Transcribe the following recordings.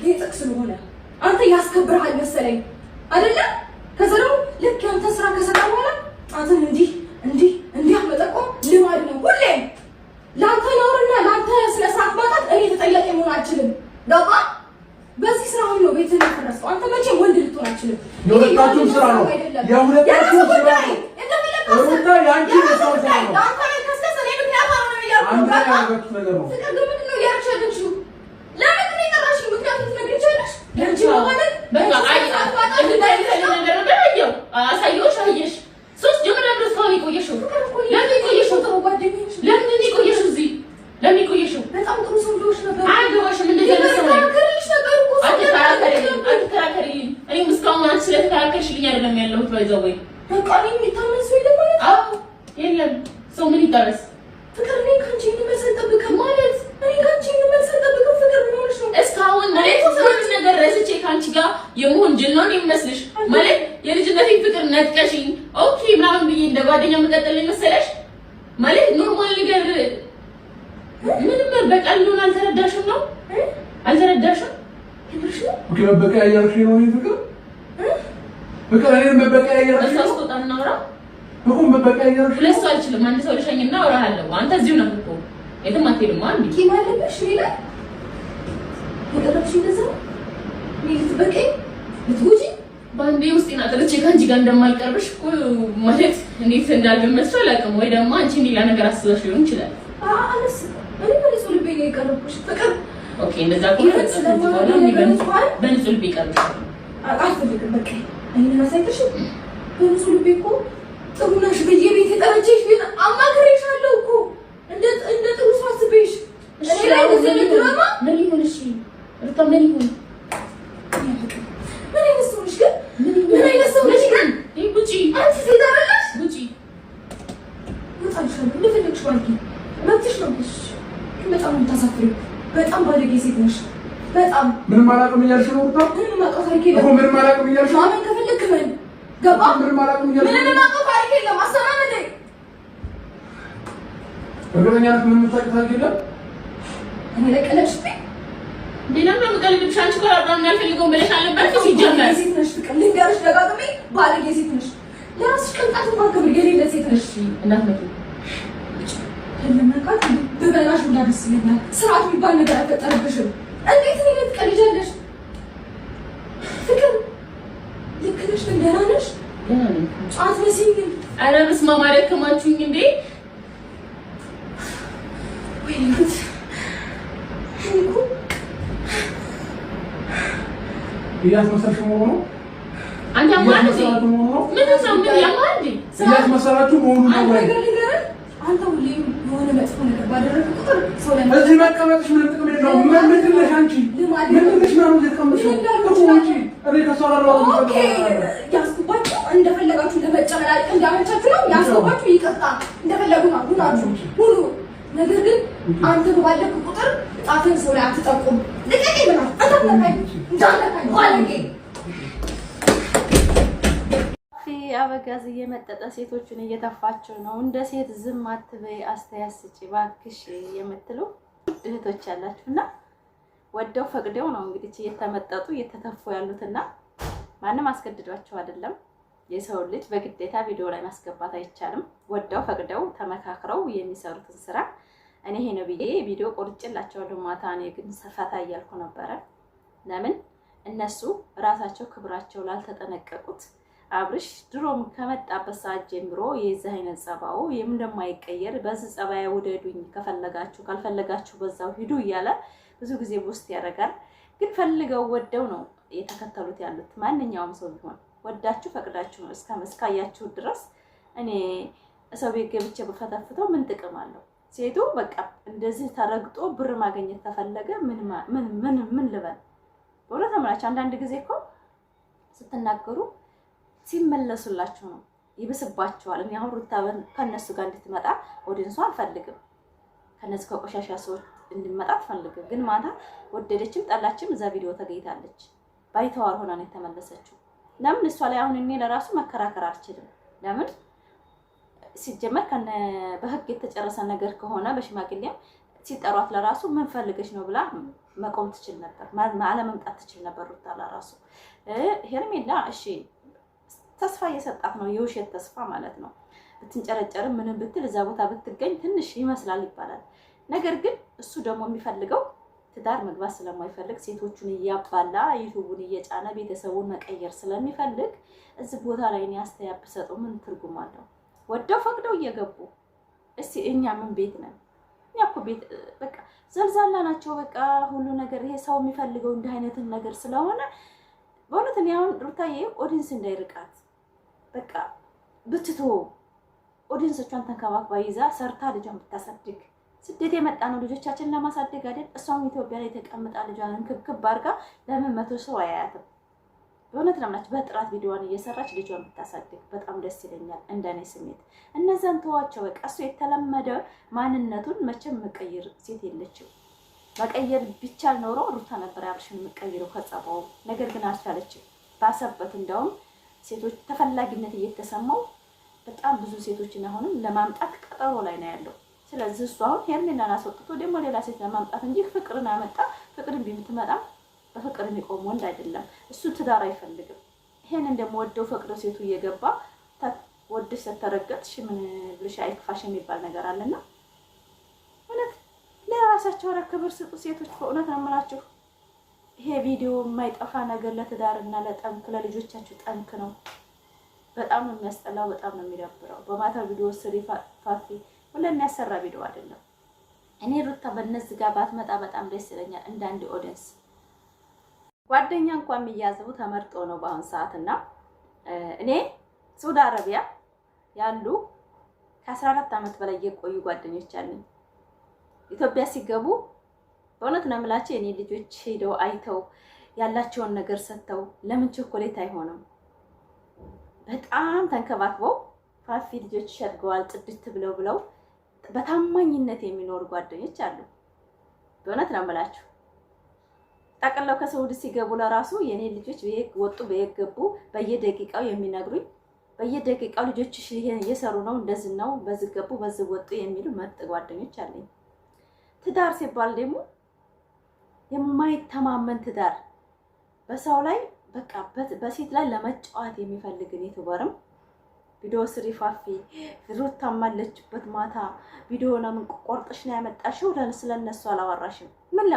ጌጥክ ስለሆነ አንተ ያስከብርሃል መሰለኝ አይደለ? ከዛ ደግሞ ልክ አንተ ስራ ከሰራ በኋላ አንተን እንዲህ አመጠቆም ልማድ ነው ሁሌ። ለአንተ ነውርና ለአንተ ስነ ስርዓት ማጣት እኔ ተጠያቂ መሆን አልችልም። ገባ? በዚህ ስራ ነው ቤትን ያፈረስከው። አንተ መቼም ወንድ ልትሆን አልችልም። የሁለታችሁም ስራ ነው። የሁለታችሁም ስራ ነው። ሩታ ያንቺ ነው ስራ ነው። አንተ ላይ ከሰሰ እኔ ምክንያት አሁን ነው ያለው። አንተ ያደረግሽው ነገር ነው። ፍቅር ግን ምንድን ነው ያልቻለችው? ለምን ነው የጠራሽኝ? ምክንያቱም ትነግሪኝ ይችላልሽ። ያንቺ ማለት በቃ አሳየሁሽ አየሽ። ሶስት ጀምራ ድረስ ከሆነ የቆየሽው ለምን የቆየሽው? ጥሩ ጓደኛሽ ለምን የቆየሽው? እዚህ ለምን የቆየሽው? በጣም ጥሩ ሰው ልጅ ነበር። አይገባሽም። እንደዚህ ተከራከርልሽ ነበር እኮ አትከራከሪልኝ። እኔም እስካሁን አንቺ ስለተከራከርሽልኝ አይደለም ያለሁት። ባይዘወይ በቃ እኔ የሚታመን ሰው የለም ማለት አዎ፣ የለም ሰው ምን ይታረስ? ፍቅር እኔ ከአንቺ የሚመስል ጠብቅም ማለት እኔ ከአንቺ የሚመስል ጠብቅም። ፍቅር ምን ሆነሽ ነው? እስካሁን ማለት ሁሉ ነገር ረስቼ ከአንቺ ጋር የመሆን ጅል ነው የሚመስልሽ? ማለት የልጅነቴን ፍቅር ነጥቀሽኝ ኦኬ ምናምን ብዬ እንደ ጓደኛ መቀጠል መሰለሽ? ማለት ኖርማል ነገር ምንም በቀሉን አልተረዳሽም ነው? አልተረዳሽም? ኦኬ መበቀያ እያልሽ ነው ፍቅር? ፍቅር እኔን መበቀያ እያልሽ ነው? አስወጣ እናውራ እኮ መበቀያ እያልሽ ሁለት ሰው አልችልም። አንድ ሰው ልሸኝና አወራሃለሁ። አንተ እዚሁ ነው እኮ የትም አትሄድም። አንዴ ቂም አለብሽ ሌላ የቀረብሽ እንደዛ ልትበቀኝ ልትጎጂ በአንዴ ውስጥ ናጥልቼ ከአንቺ ጋር እንደማልቀርብሽ እኮ ማለት እንዴት እንዳልገመትሽ አላውቅም። ወይ ደግሞ አንቺ ሌላ ነገር አስበሽ ሊሆን ይችላል። እኔ በንጹህ ልቤ ነው የቀረብኩሽ ፍቅር። ኦኬ እንደዛ ከሆነ በንጹህ ልቤ ቀርብሻለሁ። አልፈልግም በቃ እኔን አሳይተሽም በንጹህ ልቤ እኮ ጥሩ ነሽ ብዬ ቤት የጠረችሽ ግን አማክሬሻለሁ እኮ እንደ ጥሩ ሰው አስቤሽ እኔ ላይ እንደዚህ ድራማ ምን ይሁን? እሺ ሩታ ምን ይሁን? ምን አይነት ሰው ነሽ ግን? ምን አይነት ሰው ነሽ ግን? ጉጪ አንቺ ሴት አይደለሽ? ጉጪ ወጣልሻለሁ እንደፈለግሽ ባልኪ መብትሽ ነው። ግን በጣም የምታሳፍሪው በጣም ባለጌ ሴት ነሽ። በጣም ምንም አላውቅም እያልሽ ነው ሩታ? ምንም አውቀው ታሪክ የለም። ምንም አላውቅም እያልሽ ነው? ማመን ከፈለግክ ምን ገባ? ምንም አላውቅም እያልሽ ነው? ምንም አውቀው ታሪክ የለም። አሰማመደ እርግጠኛ ነሽ ምንም የምታውቂው ታሪክ የለም? እኔ ላይ ቀለድሽብኝ። ሌላ ምን ቀልድብሽ? አንቺ ጋር አብራን ያልፈልገው ብለሽ አልነበረ ሲጀመር ሴት ነሽ። ፍቅር ልንገርሽ ደጋግሜ ባለጌ ሴት ነሽ። ለራስሽ ቅንጣት እንኳን ክብር የሌለ ሴት ነሽ። እናትነቱ ለመናቃት በበላሽ ሁላ ደስ ይለኛል። ስርዓት የሚባል ነገር አይፈጠርብሽም። እንዴት እኔ ላይ ትቀልጃለሽ? ፍቅር ልክ ነሽ ግን ደህና ነሽ? ደህና ነኝ። አትመስይኝም። ኧረ በስመ አብ አደከማችሁኝ እንዴ! ወይኔ ጉድ! እኔ እኮ እያስመሰልሽ መሆኑ ነው። አንተ ማን ነህ? ምን ነው ምን ያማል? እያስመሰላችሁ መሆኑ ነው ወይ? አንተ ሁሌም የሆነ መጥፎ ነገር ባደረግህ ቁጥር ሰው ላይ እዚህ መቀመጥሽ ምንም ጥቅም የለውም። ምንድን ነሽ አንቺ? ምንድን ነሽ ነው የምትቀመጪው? እኔ ከእሷ ጋር ነው ኦኬ ያስኩባችሁ እንደፈለጋችሁ ለመጨመላለቅ እንዳመቻችሁ ነው ያስኩባችሁ። ይቅርታ እንደፈለጉ ነው ሁናችሁ ሁሉ ነገር ግን አንተ ባለክ ቁጥር ጣትን ሰው ላይ አትጠቁም። ልቀቀኝ ብላ አታለካኝ እንዳለካኝ ባለጌ አበጋዝ እየመጠጠ ሴቶችን እየተፋቸው ነው። እንደ ሴት ዝም አትበይ፣ አስተያየት ስጪ ባክሽ የምትሉ እህቶች ያላችሁና ወደው ፈቅደው ነው እንግዲህ እየተመጠጡ እየተተፉ ያሉትና ማንም አስገድዷቸው አይደለም። የሰው ልጅ በግዴታ ቪዲዮ ላይ ማስገባት አይቻልም። ወደው ፈቅደው ተመካክረው የሚሰሩትን ስራ እኔ ይሄ ነው ብዬ ቪዲዮ ቆርጬላቸዋለሁ። ማታ እኔ ግን ሰፋታ እያልኩ ነበረ። ለምን እነሱ ራሳቸው ክብራቸው ላልተጠነቀቁት አብርሽ ድሮም ከመጣበት ሰዓት ጀምሮ የዚህ አይነት ጸባው እንደማይቀየር በዚህ ጸባይ ወደዱኝ፣ ከፈለጋችሁ ካልፈለጋችሁ በዛው ሂዱ እያለ ብዙ ጊዜ ውስጥ ያደርጋል። ግን ፈልገው ወደው ነው የተከተሉት ያሉት። ማንኛውም ሰው ቢሆን ወዳችሁ ፈቅዳችሁ ነው እስካያችሁ ድረስ እኔ ሰው ቤት ገብቼ በፈተፍተው ምን ጥቅም አለው? ሴቱ በቃ እንደዚህ ተረግጦ ብር ማግኘት ተፈለገ ምን ልበል? በእውነት አምላች አንዳንድ ጊዜ እኮ ስትናገሩ ሲመለሱላችሁ ነው ይብስባችኋል። እኔ አሁን ሩታ ከነሱ ጋር እንድትመጣ ኦዲንሷ አልፈልግም። ከነሱ ከቆሻሻ ሰዎች እንድትመጣ አልፈልግም። ግን ማታ ወደደችም ጠላችም እዛ ቪዲዮ ተገኝታለች። ባይተዋር ሆና ነው የተመለሰችው። ለምን እሷ ላይ አሁን እኔ ለራሱ መከራከር አልችልም። ለምን ሲጀመር ከነ በህግ የተጨረሰ ነገር ከሆነ በሽማግሌም ሲጠሯት ለራሱ ምን ፈልገሽ ነው ብላ መቆም ትችል ነበር፣ አለመምጣት ትችል ነበር። ሩታ ለራሱ ሄርሜላ እሺ ተስፋ እየሰጣት ነው፣ የውሸት ተስፋ ማለት ነው። ብትንጨረጨርም ምንም ብትል እዛ ቦታ ብትገኝ ትንሽ ይመስላል ይባላል። ነገር ግን እሱ ደግሞ የሚፈልገው ትዳር መግባት ስለማይፈልግ ሴቶቹን እያባላ ዩቲዩቡን እየጫነ ቤተሰቡን መቀየር ስለሚፈልግ እዚህ ቦታ ላይ እኔ አስተያየት ብሰጠው ምን ትርጉም አለው? ወደው ፈቅደው እየገቡ እስቲ እኛ ምን ቤት ነን? እኛ እኮ ቤት በቃ ዘልዛላ ናቸው። በቃ ሁሉ ነገር ይሄ ሰው የሚፈልገው እንዲህ አይነትን ነገር ስለሆነ በእውነት እኔ አሁን ሩታዬ ኦዲንስ እንዳይርቃት በቃ ብትቶ ኦዲንሶቿን ተንከባክባ ይዛ ሰርታ ልጇን ብታሳድግ። ስደት የመጣ ነው ልጆቻችንን ለማሳደግ አይደል? እሷም ኢትዮጵያ ላይ ተቀምጣ ልጇን እንክብክብ አድርጋ ለምን 100 ሰው አያያትም? በእውነት ለምናችሁ በጥራት ቪዲዮዋን እየሰራች ልጇን ብታሳድግ በጣም ደስ ይለኛል፣ እንደኔ ስሜት። እነዛን ተዋቸው በቃ። እሱ የተለመደ ማንነቱን መቼም መቀየር ሴት የለችም። መቀየር ቢቻል ኖሮ ሩታ ነበር አብርሽን መቀየረው ከጸባው። ነገር ግን አልቻለችም፣ ባሰበት። እንደውም ሴቶች ተፈላጊነት እየተሰማው በጣም ብዙ ሴቶችን አሁንም ለማምጣት ቀጠሮ ላይ ነው ያለው። ስለዚህ እሱ አሁን ሄርሜላን አስወጥቶ ደግሞ ሌላ ሴት ለማምጣት እንጂ ፍቅርን አመጣ። ፍቅርን ቢምትመጣ በፍቅር የሚቆም ወንድ አይደለም። እሱ ትዳር አይፈልግም። ይሄንን ደግሞ ወደው ፈቅዶ ሴቱ እየገባ ወድሽ ተረገጥሽ ምን ብልሽ አይክፋሽ የሚባል ነገር አለና እውነት ለራሳቸው ክብር ስጡ ሴቶች። በእውነት ነው የምላችሁ። ይሄ ቪዲዮ የማይጠፋ ነገር ለትዳርና ለጠንክ ለልጆቻችሁ ጠንክ ነው። በጣም ነው የሚያስጠላው፣ በጣም ነው የሚደብረው። በማታ ቪዲዮ ስሪ ፋፊ ወላ የሚያሰራ ቪዲዮ አይደለም። እኔ ሩታ በእነዚህ ጋር ባትመጣ በጣም ደስ ይለኛል። እንደ አንድ ኦዲየንስ ጓደኛ እንኳን የሚያዘው ተመርጦ ነው በአሁን ሰዓት። እና እኔ ሳውዲ አረቢያ ያሉ ከ14 ዓመት በላይ የቆዩ ጓደኞች አሉኝ። ኢትዮጵያ ሲገቡ በእውነት ነው የምላቸው የኔ ልጆች ሄደው አይተው ያላቸውን ነገር ሰጥተው ለምን ቸኮሌት አይሆንም በጣም ተንከባክበው ፋፊ ልጆች ሸርገዋል ጽድት ብለው በታማኝነት የሚኖሩ ጓደኞች አሉ። በእውነት ነው የምላችሁ። ጠቅላው ከሳውዲ ሲገቡ ለራሱ የኔ ልጆች በየግ ወጡ በየግ ገቡ በየደቂቃው የሚነግሩኝ፣ በየደቂቃው ልጆችሽ ይሄን እየሰሩ ነው እንደዚህ ነው በዚህ ገቡ በዚህ ወጡ የሚሉ ምርጥ ጓደኞች አለኝ። ትዳር ሲባል ደግሞ የማይተማመን ትዳር በሰው ላይ በቃ በሴት ላይ ለመጫወት የሚፈልግን ዩቲዩበርም ቪዲዮ ስሪ ፋፊ ሩት ታማለችበት ማታ ቪዲዮ ነው ምን ቆርጥሽ ነው ያመጣሽው? ስለነሱ አላወራሽም። ምን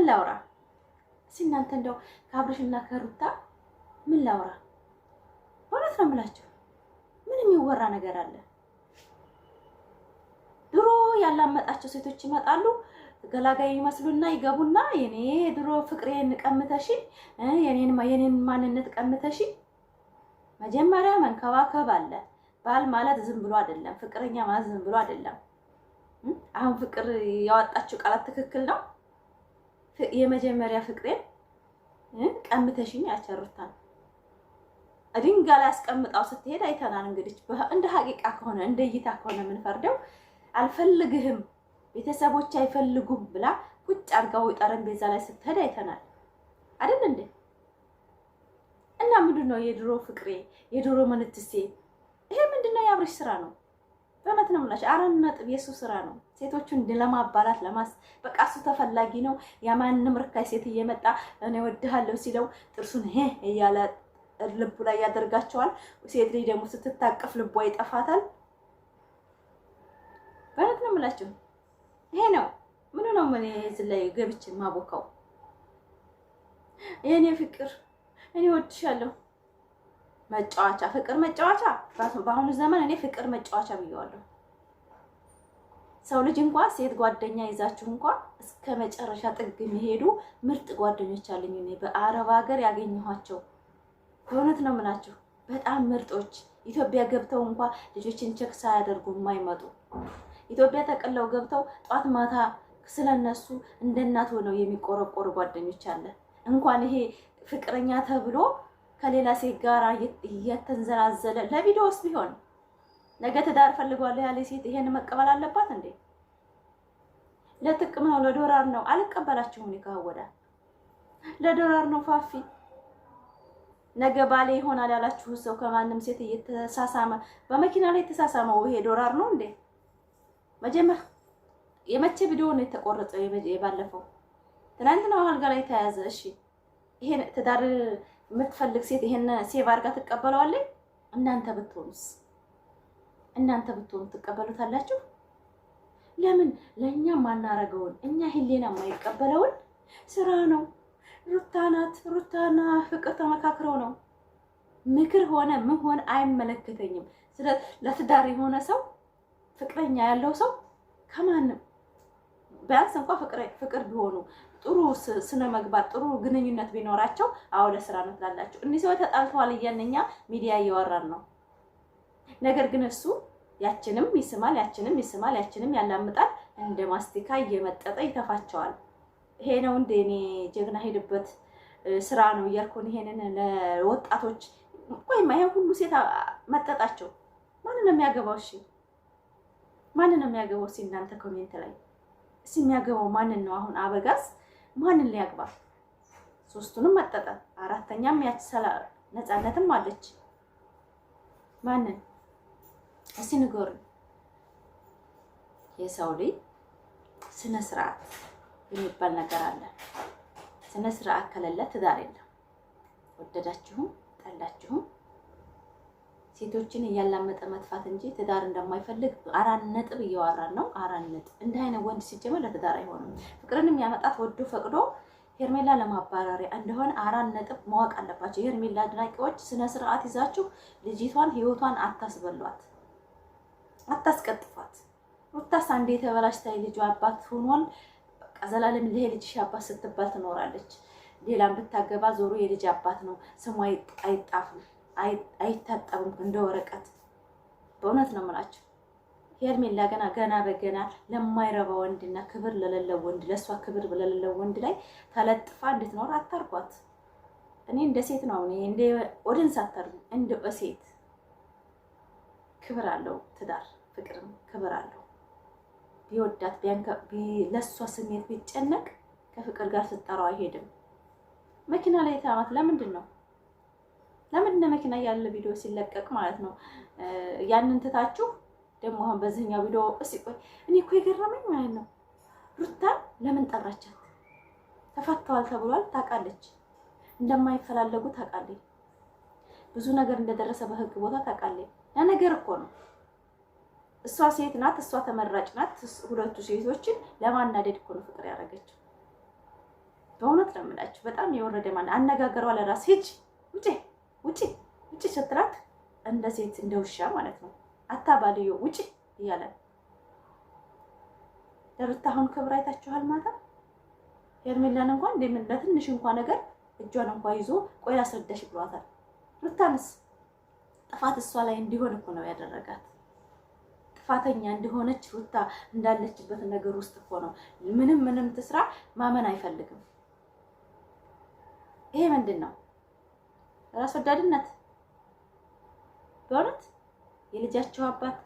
ላውራ ሲናንተ እንደው ከአብርሽና ከሩታ ምን ላውራ? በእውነት ነው የምላችሁ። ምን የሚወራ ነገር አለ? ድሮ ያላመጣቸው ሴቶች ይመጣሉ ገላጋይ ይመስሉና ይገቡና የኔ ድሮ ፍቅሬን ቀምተሽ የኔን ማንነት ቀምተሽ መጀመሪያ መንከባከብ አለ። ባል ማለት ዝም ብሎ አይደለም። ፍቅረኛ ማለት ዝም ብሎ አይደለም። አሁን ፍቅር ያወጣችው ቃላት ትክክል ነው። የመጀመሪያ ፍቅሬን ቀምተሽኝ አቸሩታን ድንጋይ ላይ አስቀምጣው ስትሄድ አይተናል። እንግዲህ እንደ ሀቂቃ ከሆነ እንደ እይታ ከሆነ ምን ፈርደው አልፈልግህም ቤተሰቦች አይፈልጉም ብላ ቁጭ አርጋው ጠረጴዛ ላይ ስትሄድ አይተናል አይደል እንዴ? እና ምንድነው የድሮ ፍቅሬ የድሮ መንትሴ? ይሄ ምንድነው? የአብርሽ ስራ ነው። በእውነት ነው የምላሽ። 4 ነጥብ የሱ ስራ ነው። ሴቶቹን ለማባላት በቃ እሱ ተፈላጊ ነው። ያማንንም ርካይ ሴት እየመጣ እኔ ወድሃለሁ ሲለው ጥርሱን እያለ ልቡ ላይ ያደርጋቸዋል። ሴት ልጅ ደግሞ ስትታቀፍ ልቧ ይጠፋታል። በእውነት ነው የምላችሁ። ይሄ ነው ምን ነው ምን እዚህ ላይ ገብቼ ማቦካው? የኔ ፍቅር እኔ ወድሻለሁ መጫወቻ ፍቅር መጫወቻ። በአሁኑ ዘመን እኔ ፍቅር መጫወቻ ብየዋለሁ። ሰው ልጅ እንኳን ሴት ጓደኛ ይዛችሁ እንኳን እስከ መጨረሻ ጥግ የሚሄዱ ምርጥ ጓደኞች አሉኝ እኔ በአረብ ሀገር ያገኘኋቸው። በእውነት ነው የምላችሁ በጣም ምርጦች። ኢትዮጵያ ገብተው እንኳን ልጆችን ቸክ ሳያደርጉ የማይመጡ ኢትዮጵያ ተቀለው ገብተው ጧት ማታ ስለነሱ እንደ እናት ሆነው የሚቆረቆሩ ጓደኞች አለ። እንኳን ይሄ ፍቅረኛ ተብሎ ከሌላ ሴት ጋር እየተንዘላዘለ ለቪዲዮስ ቢሆን ነገ ትዳር ፈልጓለሁ ያለ ሴት ይሄን መቀበል አለባት እንዴ? ለጥቅም ነው ለዶላር ነው? አልቀበላችሁም። ይካወዳ ለዶላር ነው ፋፊ። ነገ ባሌ ይሆናል ያላችሁ ሰው ከማንም ሴት እየተሳሳመ በመኪና ላይ ተሳሳመው ይሄ ዶላር ነው እንዴ? መጀመር የመቼ ቪዲዮ ነው የተቆረጠው? የባለፈው ትናንትና አልጋ ላይ ተያዘ። እሺ ይሄን ትዳር የምትፈልግ ሴት ይሄን ሴቭ አድርጋ ትቀበለዋለች? እናንተ ብትሆኑስ? እናንተ ብትሆኑ ትቀበሉታላችሁ? ለምን ለኛ ማናረገውን እኛ ህሊና የማይቀበለውን ስራ ነው። ሩታና ፍቅር ተመካክረው ነው። ምክር ሆነ ምን ሆነ አይመለከተኝም። ለትዳር የሆነ ሰው ፍቅረኛ ያለው ሰው ከማንም ቢያንስ እንኳን ፍቅር ቢሆኑ ጥሩ ስነ መግባት ጥሩ ግንኙነት ቢኖራቸው አዎ ለስራ ነው ትላላችሁ። እነዚህ ሰው ተጣልተዋል እያነኛ ሚዲያ እያወራን ነው። ነገር ግን እሱ ያችንም ይስማል ያችንም ያላምጣል እንደ ማስቲካ እየመጠጠ ይተፋቸዋል። ይሄ ነው እንደ እኔ ጀግና ሄድበት ስራ ነው እያልኩን ይሄንን ለወጣቶች ቆይማ ይሄ ሁሉ ሴት መጠጣቸው ማንን ነው የሚያገባው? እሺ ማንን ነው የሚያገባው? እናንተ ኮሜንት ላይ የሚያገባው ማንን ነው? አሁን አበጋዝ ማንን ሊያግባ? ሶስቱንም መጠጠ፣ አራተኛም ያች ነፃነትም አለች። ማንን እስኪ ንገሩኝ። የሰው ልጅ ስነ ስርዓት የሚባል ነገር አለ። ስነ ስርዓት ከሌለ ትዳር የለም። ወደዳችሁም ጠላችሁም ሴቶችን እያላመጠ መጥፋት እንጂ ትዳር እንደማይፈልግ 4 ነጥብ እያወራን ነው። 4 ነጥብ እንደ አይነት ወንድ ሲጀመር ለትዳር አይሆንም። ፍቅርንም ያመጣት ወዶ ፈቅዶ ሄርሜላ ለማባረሪያ እንደሆነ 4 ነጥብ ማወቅ አለባቸው። ሄርሜላ አድናቂዎች ስነ ስርዓት ይዛችሁ ልጅቷን ህይወቷን አታስበሏት፣ አታስቀጥፏት። ሩታስ አንዴ የተበላሽታ ልጇ አባት ሆኗል። በቃ ዘላለም ለልጅሽ አባት ስትባል ትኖራለች። ሌላም ብታገባ ዞሮ የልጅ አባት ነው ስሙ አይጣፍም አይታጠብም እንደ ወረቀት። በእውነት ነው የምላችሁ። ሄርሜላ ገና በገና ለማይረባ ወንድና ክብር ለሌለው ወንድ ለሷ ክብር ለሌለው ወንድ ላይ ተለጥፋ እንድትኖር አታርጓት። እኔ እንደ ሴት ነው እንደ ኦዲንስ አታርጉ። እንደ ሴት ክብር አለው ትዳር፣ ፍቅርም ክብር አለው። ቢወዳት ለሷ ስሜት ቢጨነቅ ከፍቅር ጋር ስትጠራው አይሄድም። መኪና ላይ ታማት ለምንድን ነው መኪና ያለ ቪዲዮ ሲለቀቅ ማለት ነው ያንን ትታችሁ ደግሞ አሁን በዚህኛው ቪዲዮ ቆይ እኔ እኮ የገረመኝ ማለት ነው ሩታ ለምን ጠራቻት? ተፋተዋል ተብሏል ታውቃለች። እንደማይፈላለጉ ታውቃለች። ብዙ ነገር እንደደረሰ በህግ ቦታ ታውቃለች። ያ ነገር እኮ ነው። እሷ ሴት ናት፣ እሷ ተመራጭ ናት። ሁለቱ ሴቶችን ለማናደድ እኮ ነው ፍቅር ያደረገችው። በእውነት ነው የምላችሁ። በጣም የወረደ ማለት አነጋገሯ ለራስ ሂጅ ውጪ ስትላት እንደ ሴት እንደ ውሻ ማለት ነው። አታባልዮ ውጪ እያለ ለሩታ አሁን ክብር አይታችኋል። ማታ ሄርሜላን እንኳን እንደምን ለትንሽ እንኳን ነገር እጇን እንኳን ይዞ ቆይ ላስረዳሽ ብሏታል። ሩታንስ ጥፋት እሷ ላይ እንዲሆን እኮ ነው ያደረጋት። ጥፋተኛ እንደሆነች ሩታ እንዳለችበት ነገር ውስጥ እኮ ነው። ምንም ትስራ ማመን አይፈልግም። ይሄ ምንድን ነው? ራስ ወዳድነት። በእውነት የልጃቸው አባት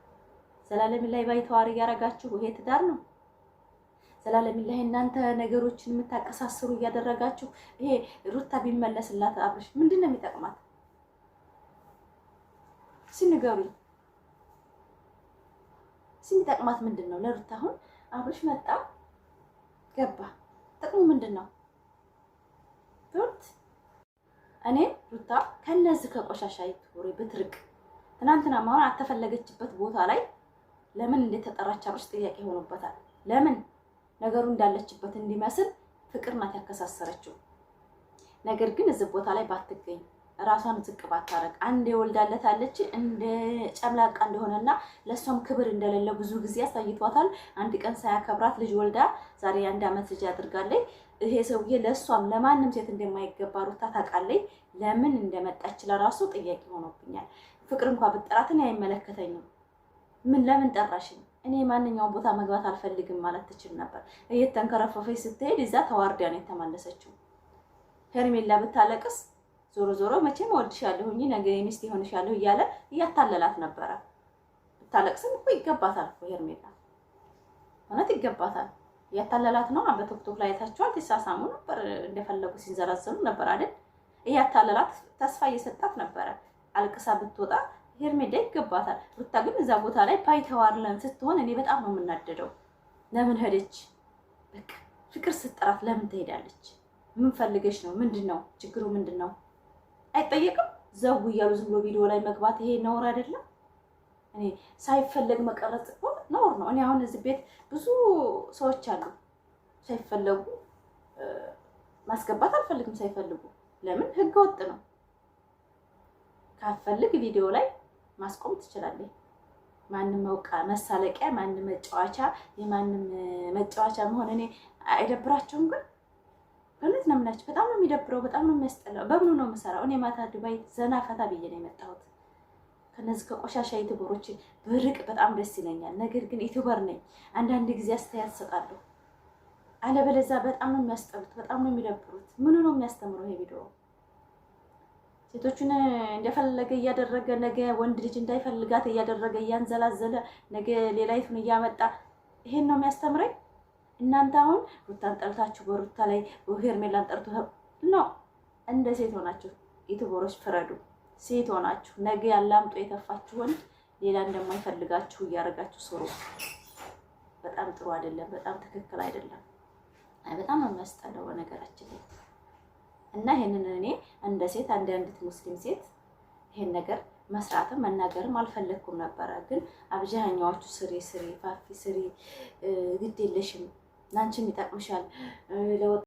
ዘላለም ላይ ባይተዋር እያደረጋችሁ ይሄ ትዳር ነው? ዘላለም ላይ እናንተ ነገሮችን የምታቀሳስሩ እያደረጋችሁ ይሄ ሩታ ቢመለስላት አብርሽ ምንድን ነው የሚጠቅማት? ሲንገሩኝ ሲሚጠቅማት ምንድን ነው? ለሩታ አሁን አብርሽ መጣ ገባ ጥቅሙ ምንድን ነው? እኔ ሩታ ከነዚህ ከቆሻሻ ይትወሪ ብትርቅ ትናንትና ማን አተፈለገችበት ቦታ ላይ ለምን እንደተጠራች አብርሽ ጥያቄ ሆኖበታል። ለምን ነገሩ እንዳለችበት እንዲመስል ፍቅር ናት ያከሳሰረችው። ነገር ግን እዚህ ቦታ ላይ ባትገኝ ራሷን ዝቅ ባታረቅ አንዴ ወልዳለታለች እንደ ጨምላቃ እንደሆነና ለሷም ክብር እንደሌለ ብዙ ጊዜ አሳይቷታል። አንድ ቀን ሳያከብራት ልጅ ወልዳ ዛሬ 1 አመት ልጅ አድርጋለች። ይሄ ሰውዬ ለሷም ለማንም ሴት እንደማይገባ ሩታ ታውቃለች። ለምን እንደመጣች ለራሱ ጥያቄ ሆኖብኛል። ፍቅር እንኳን ብትጠራትን አይመለከተኝም። ለምን ጠራሽኝ? እኔ ማንኛውም ቦታ መግባት አልፈልግም ማለት ትችል ነበር። እየተንከረፈፈች ስትሄድ እዛ ተዋርዳ ነው የተመለሰችው። ሄርሜላ ብታለቅስ ዞሮ መቼም ወድሻለሁኝ ነገ ሚስት ይሆንሻለሁ እያለ እያታለላት ነበረ። ብታለቅስም እኮ ይገባታል እኮ ሄርሜላ ማለት ይገባታል። እያታለላት ነው። በቲክቶክ ላይ ታቻው ተሳሳሙ ነበር፣ እንደፈለጉ ሲንዘራዘሩ ነበር አይደል? እያታለላት ተስፋ እየሰጣት ነበረ። አልቅሳ ብትወጣ ሄርሜላ ይገባታል። ሩታ ግን እዛ ቦታ ላይ ባይተዋርለን ስትሆን እኔ በጣም ነው የምናደደው። ለምን ሄደች? በቃ ፍቅር ስትጠራት ለምን ትሄዳለች? ምን ፈልገሽ ነው? ምንድነው ችግሩ? ምንድነው አይጠየቅም? ዘው እያሉ ዝም ብሎ ቪዲዮ ላይ መግባት ይሄ ነውር አይደለም? እኔ ሳይፈለግ መቀረጽ እኮ ነውር ነው። እኔ አሁን እዚህ ቤት ብዙ ሰዎች አሉ ሳይፈለጉ ማስገባት አልፈልግም። ሳይፈልጉ ለምን? ህገ ወጥ ነው። ካፈልግ ቪዲዮ ላይ ማስቆም ትችላለህ። ማንም መውቃ መሳለቂያ፣ ማንም መጫወቻ፣ የማንም መጫወቻ መሆን እኔ አይደብራቸውም? ግን በእውነት ነው የምላችሁ፣ በጣም ነው የሚደብረው፣ በጣም ነው የሚያስጠላው። በምኑ ነው የምሰራው? እኔ ማታ ዱባይ ዘና ፈታ ብዬ ነው የመጣሁት። ከነዚህ ከቆሻሻ ዩቲዩበሮች ብርቅ በጣም ደስ ይለኛል። ነገር ግን ዩቲዩበር ነኝ፣ አንዳንድ ጊዜ አስተያየት እሰጣለሁ። አለበለዚያ በጣም ነው የሚያስጠሉት፣ በጣም ነው የሚደብሩት። ምኑ ነው የሚያስተምረው ይሄ ቪዲዮ? ሴቶቹን እንደፈለገ እያደረገ ነገ ወንድ ልጅ እንዳይፈልጋት እያደረገ እያንዘላዘለ ነገ ሌላይቱን እያመጣ ይሄን ነው የሚያስተምረኝ? እናንተ አሁን ሩታን ጠልታችሁ በሩታ ላይ ሄርሜላን ጠርቶ ነው። እንደ ሴት ሆናችሁ ዩቲዩበሮች ፍረዱ። ሴት ሆናችሁ ነገ ያላምጦ የተፋችሁ ወንድ ሌላ እንደማይፈልጋችሁ እያደረጋችሁ ስሩ። በጣም ጥሩ አይደለም፣ በጣም ትክክል አይደለም። በጣም ነው የሚያስጠላው ነገራችን ላይ እና ይሄንን እኔ እንደ ሴት አንዲት ሙስሊም ሴት ይሄን ነገር መስራትም መናገርም አልፈለኩም ነበረ። ግን አብዛኛዎቹ ስሪ ፋፊ ስሪ ግድ የለሽም ላንቺም ይጠቅምሻል